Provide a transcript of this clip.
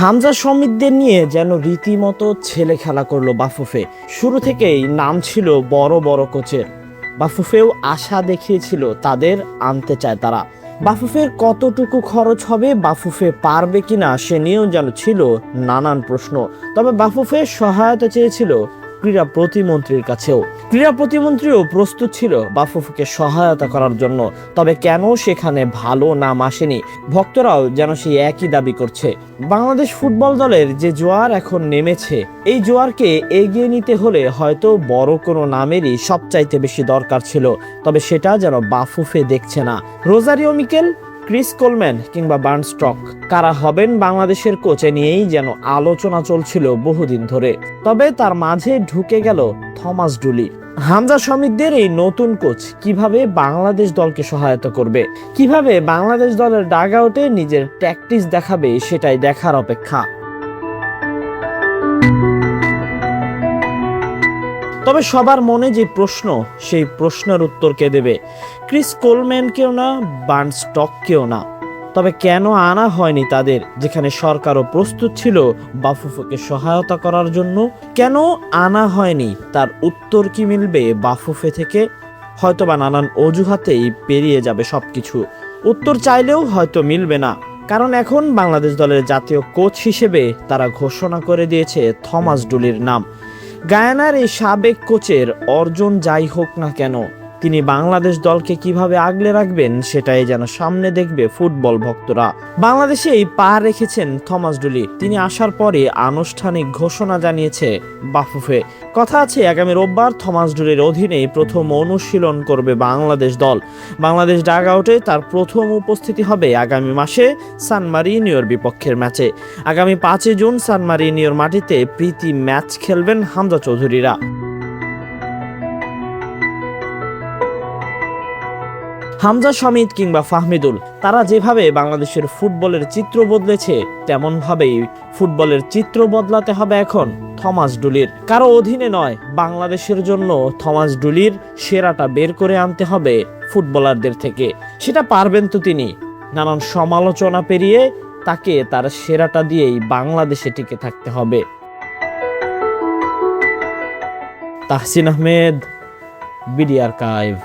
হামজা সমিতদের নিয়ে যেন রীতিমতো ছেলে খেলা করলো বাফুফে। শুরু থেকেই নাম ছিল বড় বড় কোচের। বাফুফেও আশা দেখিয়েছিল তাদের আনতে চায় তারা। বাফুফের কতটুকু খরচ হবে, বাফুফে পারবে কিনা সে নিয়েও যেন ছিল নানান প্রশ্ন। তবে বাফুফে সহায়তা চেয়েছিল ক্রীড়া প্রতিমন্ত্রীর কাছেও। ক্রীড়া প্রতিমন্ত্রীও প্রস্তুত ছিল বাফুফেকে সহায়তা করার জন্য। তবে কেন সেখানে ভালো নাম আসেনি, ভক্তরাও যেন সেই একই দাবি করছে। বাংলাদেশ ফুটবল দলের যে জোয়ার এখন নেমেছে, এই জোয়ারকে এগিয়ে নিতে হলে হয়তো বড় কোনো নামেরই সবচাইতে বেশি দরকার ছিল। তবে সেটা যেন বাফুফে দেখছে না। রোজারিও মিকেল, ক্রিস কোলম্যান কিংবা বার্নস্টক কারা হবেন বাংলাদেশের কোচে নিয়েই যেন আলোচনা চলছিল বহুদিন ধরে। তবে তার মাঝে ঢুকে গেল থমাস ডুলি। হামজা সমিতদের এই নতুন কোচ কিভাবে বাংলাদেশ দলকে সহায়তা করবে, কিভাবে বাংলাদেশ দলের ডাগ আউটে নিজের ট্যাকটিক্স দেখাবে, সেটাই দেখার অপেক্ষা। তবে সবার মনে যে প্রশ্ন, সেই প্রশ্নের উত্তর কে দেবে? ক্রিস কোলম্যানকেও না, বার্নস্টককেও না। তবে কেন আনা হয়নি তাদের, যেখানে সরকারও প্রস্তুত ছিল বাফুফেকে সহায়তা করার জন্য? কেন আনা হয়নি, তার উত্তর কি মিলবে বাফুফে থেকে? হয়তোবা নানান অজুহাতেই পেরিয়ে যাবে সবকিছু। উত্তর চাইলেও হয়তো মিলবে না, কারণ এখন বাংলাদেশ দলের জাতীয় কোচ হিসেবে তারা ঘোষণা করে দিয়েছে থমাস ডুলির নাম। গায়ানার এই সাবেক কোচের অর্জন যাই হোক না কেন, তিনি বাংলাদেশ দলকে কিভাবে আগলে রাখবেন সেটাই যেন সামনে দেখবে ফুটবল ভক্তরা। বাংলাদেশেই পা রেখেছেন থমাস ডুলি। তিনি আসার পরে আনুষ্ঠানিক ঘোষণা জানিয়েছে বাফুফে। কথা আছে আগামী রোববার থমাস ডুলির অধীনে প্রথম অনুশীলন করবে বাংলাদেশ দল। বাংলাদেশ ডাগ আউটে তার প্রথম উপস্থিতি হবে আগামী মাসে সান মারিনিওর বিপক্ষের ম্যাচে। আগামী 5 জুন সান মারিনিওর মাটিতে প্রীতি ম্যাচ খেলবেন হামজা চৌধুরীরা। হামজা সমিত কিংবা ফাহমিদুল, তারা যেভাবে বাংলাদেশের ফুটবলের চিত্র বদলেছে, তেমন ভাবেই ফুটবলের চিত্র বদলাতে হবে এখন থমাস ডুলির। কারো অধীনে নয়, বাংলাদেশের জন্য থমাস ডুলির সেরাটা বের করে আনতে হবে ফুটবলারদের থেকে। সেটা পারবেন তো তিনি। নানান সমালোচনা পেরিয়ে তাকে তার সেরাটা দিয়েই বাংলাদেশে টিকে থাকতে হবে। Tahsin Ahmed, BD archive.